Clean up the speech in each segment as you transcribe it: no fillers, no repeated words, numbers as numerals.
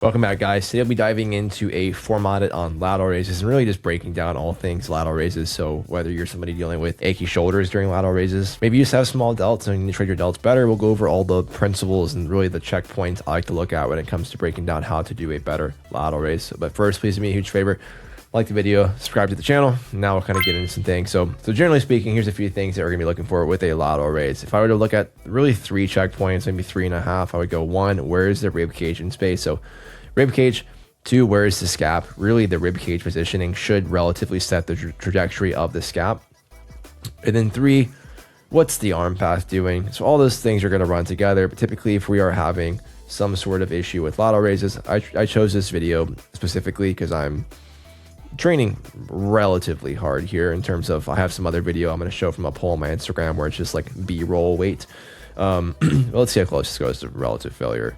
Welcome back, guys. Today I'll be diving into a formatted on lateral raises and really just breaking down all things lateral raises. So whether you're somebody dealing with achy shoulders during lateral raises, maybe you just have small delts and you need to trade your delts better, we'll go over all the principles and really the checkpoints I like to look at when it comes to breaking down how to do a better lateral raise. But first, please do me a huge favor. Like the video, subscribe to the channel. Now we'll kind of get into some things. So generally speaking, here's a few things that we're gonna be looking for with a lateral raise. If I were to look at really 3 checkpoints, maybe 3.5, I would go 1, where is the rib cage in space? So rib cage. 2, where is the scap? Really, the rib cage positioning should relatively set the trajectory of the scap. And then 3, what's the arm path doing? So all those things are going to run together. But typically, if we are having some sort of issue with lateral raises, I chose this video specifically because I'm training relatively hard here in terms of I have some other video I'm going to show from a poll on my Instagram where it's just like B-roll weight. Well, let's see how close this goes to relative failure.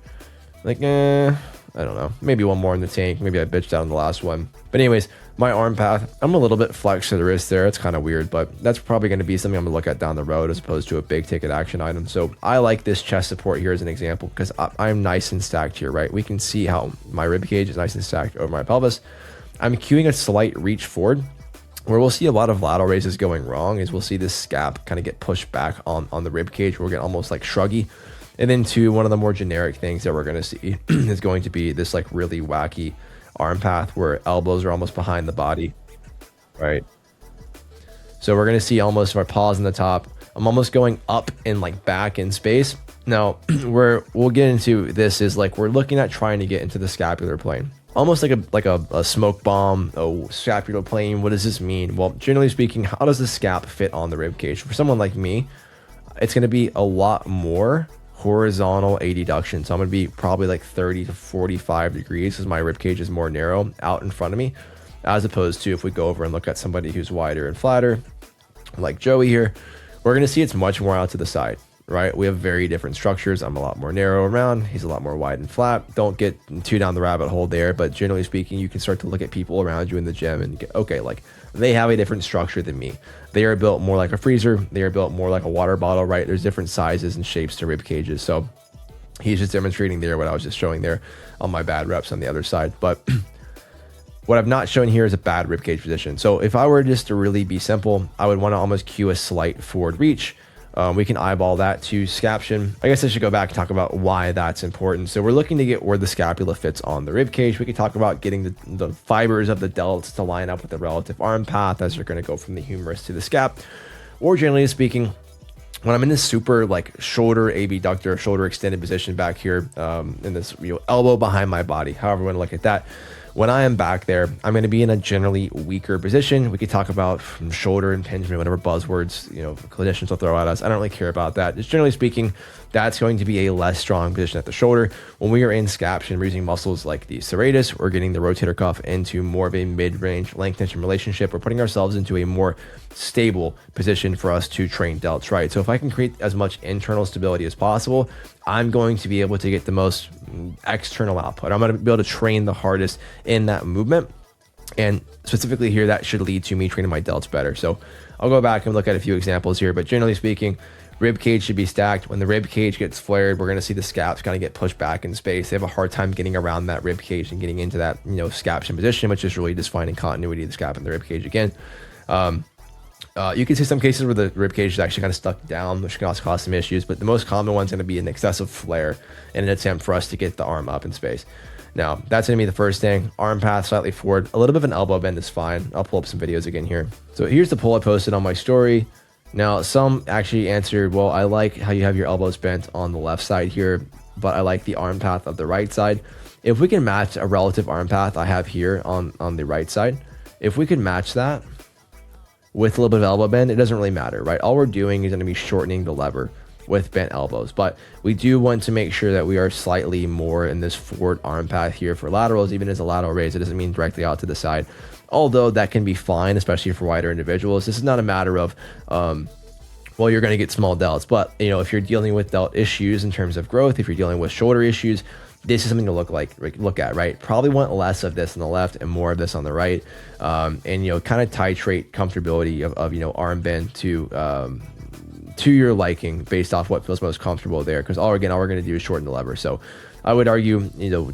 I don't know, maybe one more in the tank. Maybe I bitched out on the last one. But anyways, my arm path, I'm a little bit flexed to the wrist there. It's kind of weird, but that's probably going to be something I'm going to look at down the road as opposed to a big ticket action item. So I like this chest support here as an example because I'm nice and stacked here, right? We can see how my rib cage is nice and stacked over my pelvis. I'm cueing a slight reach forward. Where we'll see a lot of lateral raises going wrong is we'll see this scap kind of get pushed back on the rib cage. We'll get almost like shruggy. And then 2, one of the more generic things that we're going to see is going to be this like really wacky arm path where elbows are almost behind the body, right? So we're going to see almost our paws in the top. I'm almost going up and like back in space. Now, we'll get into this is like we're looking at trying to get into the scapular plane. Almost like a smoke bomb, a scapular plane. What does this mean? Well, generally speaking, how does the scap fit on the rib cage? For someone like me, it's going to be a lot more horizontal adduction. So I'm going to be probably like 30 to 45 degrees because my rib cage is more narrow out in front of me, as opposed to if we go over and look at somebody who's wider and flatter, like Joey here, we're going to see it's much more out to the side, right? We have very different structures. I'm a lot more narrow around. He's a lot more wide and flat. Don't get too down the rabbit hole there, but generally speaking, you can start to look at people around you in the gym and get, okay, like they have a different structure than me. They are built more like a freezer. They are built more like a water bottle, right? There's different sizes and shapes to rib cages. So he's just demonstrating there what I was just showing there on my bad reps on the other side. But what I've not shown here is a bad rib cage position. So if I were just to really be simple, I would want to almost cue a slight forward reach. We can eyeball that to scaption. I guess I should go back and talk about why that's important. So we're looking to get where the scapula fits on the rib cage. We can talk about getting the fibers of the delts to line up with the relative arm path as they're going to go from the humerus to the scap. Or generally speaking, when I'm in this super like shoulder abductor, shoulder extended position back here, in this elbow behind my body, however you want to look at that. When I am back there, I'm going to be in a generally weaker position. We could talk about from shoulder impingement, whatever buzzwords, clinicians will throw at us. I don't really care about that. Just generally speaking, that's going to be a less strong position at the shoulder. When we are in scaption, we're using muscles like the serratus, we're getting the rotator cuff into more of a mid-range length tension relationship. We're putting ourselves into a more stable position for us to train delts, right? So if I can create as much internal stability as possible, I'm going to be able to get the most external output. I'm going to be able to train the hardest in that movement. And specifically here, that should lead to me training my delts better. So I'll go back and look at a few examples here, but generally speaking, rib cage should be stacked. When the rib cage gets flared, we're going to see the scaps kind of get pushed back in space. They have a hard time getting around that rib cage and getting into that, scaption position, which is really just finding continuity of the scap and the rib cage again. You can see some cases where the rib cage is actually kind of stuck down, which can also cause some issues, but the most common one is going to be an excessive flare in an attempt for us to get the arm up in space. Now, that's going to be the first thing. Arm path slightly forward. A little bit of an elbow bend is fine. I'll pull up some videos again here. So here's the poll I posted on my story. Now, some actually answered, well, I like how you have your elbows bent on the left side here, but I like the arm path of the right side. If we can match a relative arm path I have here on the right side, if we can match that with a little bit of elbow bend, it doesn't really matter, right? All we're doing is going to be shortening the lever with bent elbows, but we do want to make sure that we are slightly more in this forward arm path here for laterals. Even as a lateral raise, it doesn't mean directly out to the side, although that can be fine, especially for wider individuals. This is not a matter of, well, you're going to get small delts, but if you're dealing with delt issues in terms of growth, if you're dealing with shoulder issues, this is something to look at, right? Probably want less of this on the left and more of this on the right, and kind of titrate comfortability of arm bend to your liking based off what feels most comfortable there. Because all we're going to do is shorten the lever. So I would argue,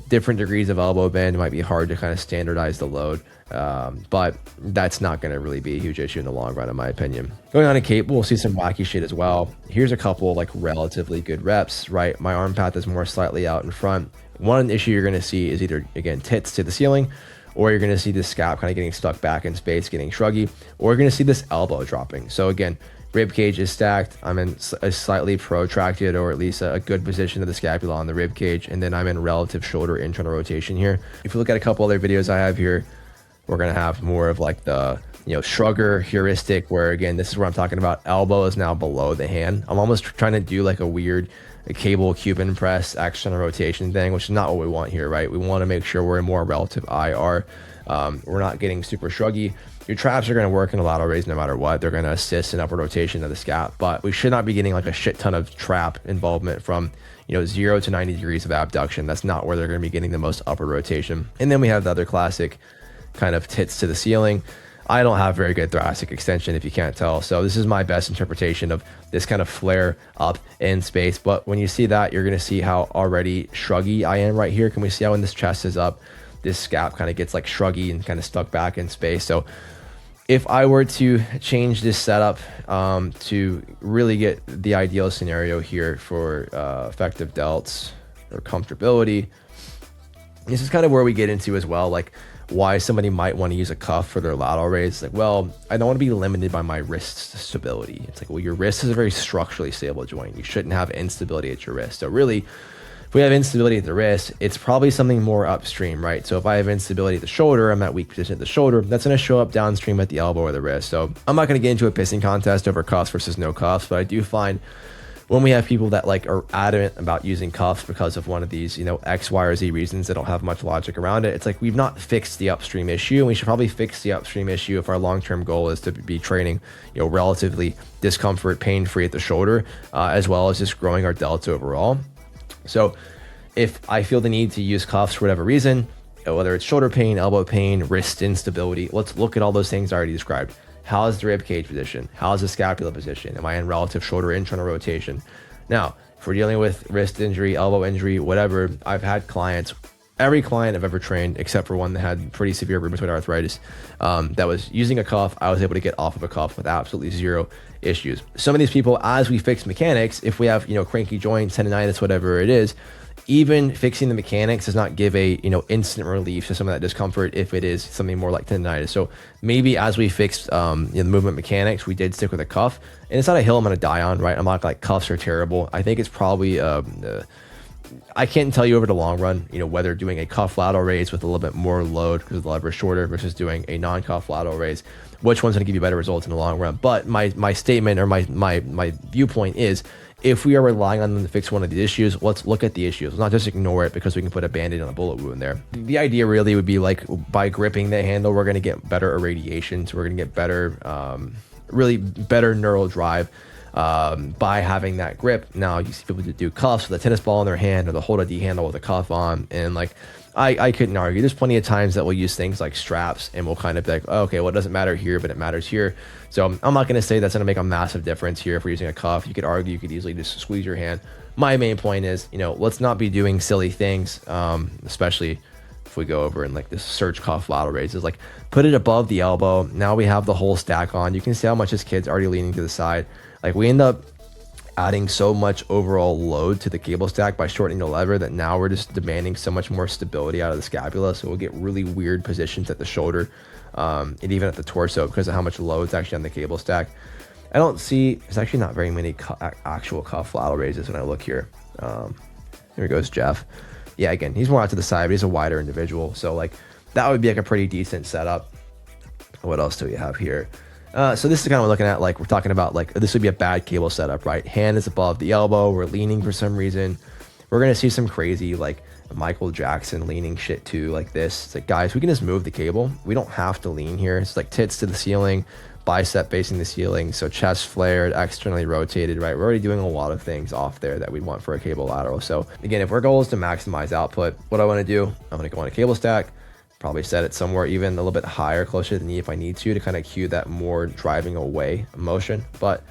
different degrees of elbow bend might be hard to kind of standardize the load, but that's not going to really be a huge issue in the long run, in my opinion. Going on a cable, we'll see some wacky shit as well. Here's a couple like relatively good reps, right? My arm path is more slightly out in front. One issue you're going to see is either, again, tits to the ceiling, or you're going to see this scap kind of getting stuck back in space, getting shruggy, or you're going to see this elbow dropping. So again, rib cage is stacked. I'm in a slightly protracted, or at least a good position of the scapula on the rib cage, and then I'm in relative shoulder internal rotation here. If you look at a couple other videos I have here, we're going to have more of like the shrugger heuristic, where again, this is where I'm talking about elbow is now below the hand. I'm almost trying to do like a cable Cuban press external rotation thing, which is not what we want here, right? We want to make sure we're in more relative IR. We're not getting super shruggy. Your traps are going to work in a lateral raise no matter what. They're going to assist in upward rotation of the scap, but we should not be getting like a shit ton of trap involvement from 0 to 90 degrees of abduction. That's not where they're going to be getting the most upward rotation. And then we have the other classic kind of tits to the ceiling. I don't have very good thoracic extension, if you can't tell. So this is my best interpretation of this kind of flare up in space. But when you see that, you're going to see how already shruggy I am right here. Can we see how when this chest is up, this scap kind of gets like shruggy and kind of stuck back in space? So if I were to change this setup to really get the ideal scenario here for effective delts or comfortability, this is kind of where we get into as well, like why somebody might want to use a cuff for their lateral raise. Like, well, I don't want to be limited by my wrist stability. It's like, well, your wrist is a very structurally stable joint. You shouldn't have instability at your wrist. So really, if we have instability at the wrist, it's probably something more upstream, right? So if I have instability at the shoulder, I'm at weak position at the shoulder, that's going to show up downstream at the elbow or the wrist. So I'm not going to get into a pissing contest over cuffs versus no cuffs, but I do find when we have people that like are adamant about using cuffs because of one of these, X, Y, or Z reasons that don't have much logic around it, it's like we've not fixed the upstream issue, and we should probably fix the upstream issue if our long-term goal is to be training, relatively discomfort, pain-free at the shoulder, as well as just growing our delts overall. So if I feel the need to use cuffs for whatever reason, whether it's shoulder pain, elbow pain, wrist instability, let's look at all those things I already described. How is the rib cage position? How is the scapula position? Am I in relative shoulder internal rotation? Now, if we're dealing with wrist injury, elbow injury, whatever, I've had clients, every client I've ever trained, except for one that had pretty severe rheumatoid arthritis, that was using a cuff, I was able to get off of a cuff with absolutely zero issues. Some of these people, as we fix mechanics, if we have, cranky joints, tendonitis, whatever it is, even fixing the mechanics does not give a instant relief to some of that discomfort if it is something more like tendonitis. So maybe as we fixed the movement mechanics, we did stick with a cuff, and it's not a hill I'm going to die on, right? I'm not like cuffs are terrible. I think it's probably I can't tell you over the long run, whether doing a cuff lateral raise with a little bit more load because the lever is shorter versus doing a non-cuff lateral raise, which one's going to give you better results in the long run. But my statement or my viewpoint is, if we are relying on them to fix one of the issues, let's look at the issues. Let's not just ignore it because we can put a band-aid on a bullet wound there. The idea really would be like by gripping the handle, we're going to get better irradiation. So we're going to get better, really better neural drive by having that grip. Now you see people that do cuffs with a tennis ball in their hand, or they'll hold a D handle with a cuff on, and like I couldn't argue. There's plenty of times that we'll use things like straps and we'll kind of be like, oh, okay, well, it doesn't matter here, but it matters here. So I'm not going to say that's going to make a massive difference here if we're using a cuff. You could argue, you could easily just squeeze your hand. My main point is, let's not be doing silly things, especially if we go over and like this surge cuff lateral raises, like put it above the elbow. Now we have the whole stack on. You can see how much this kid's already leaning to the side. Like we end up adding so much overall load to the cable stack by shortening the lever that now we're just demanding so much more stability out of the scapula. So we'll get really weird positions at the shoulder and even at the torso because of how much load's actually on the cable stack. I don't see, there's actually not very many actual cuff lateral raises when I look here. Here goes Jeff. Yeah, again, he's more out to the side, but he's a wider individual. So like that would be like a pretty decent setup. What else do we have here? So this is kind of what we're looking at, like we're talking about, like this would be a bad cable setup, right? Hand is above the elbow, we're leaning for some reason. We're going to see some crazy like Michael Jackson leaning shit too, like this. It's like, guys, we can just move the cable. We don't have to lean here. It's like tits to the ceiling, bicep facing the ceiling. So chest flared, externally rotated, right? We're already doing a lot of things off there that we'd want for a cable lateral. So again, if our goal is to maximize output, what I want to do, I'm going to go on a cable stack, probably set it somewhere even a little bit higher, closer to the knee if I need to kind of cue that more driving away motion. But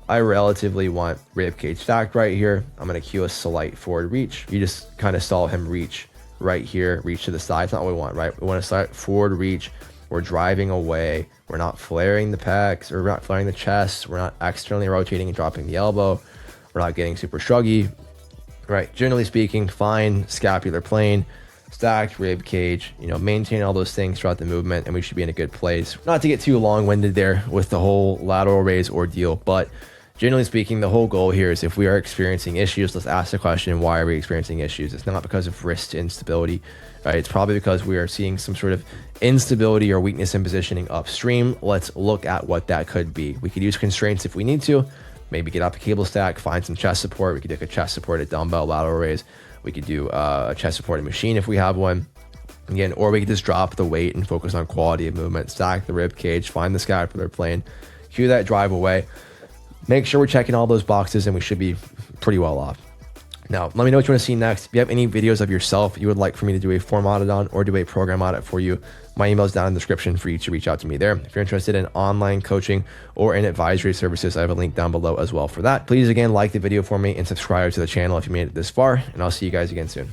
I relatively want ribcage stacked right here. I'm going to cue a slight forward reach. You just kind of saw him reach right here, reach to the side. It's not what we want, right? We want to start forward reach. We're driving away. We're not flaring the pecs, or we're not flaring the chest. We're not externally rotating and dropping the elbow. We're not getting super shruggy, right? Generally speaking, fine scapular plane, stacked rib cage, maintain all those things throughout the movement, and we should be in a good place. Not to get too long-winded there with the whole lateral raise ordeal, but generally speaking, the whole goal here is if we are experiencing issues, let's ask the question, why are we experiencing issues? It's not because of wrist instability, right? It's probably because we are seeing some sort of instability or weakness in positioning upstream. Let's look at what that could be. We could use constraints if we need to, maybe get out the cable stack, find some chest support. We could do a chest supported dumbbell lateral raise. We could do a chest supported machine if we have one. Again, or we could just drop the weight and focus on quality of movement, stack the rib cage, find the scapular plane, cue that drive away. Make sure we're checking all those boxes and we should be pretty well off. Now, let me know what you want to see next. If you have any videos of yourself you would like for me to do a form audit on or do a program audit for you, my email is down in the description for you to reach out to me there. If you're interested in online coaching or in advisory services, I have a link down below as well for that. Please, again, like the video for me and subscribe to the channel if you made it this far, and I'll see you guys again soon.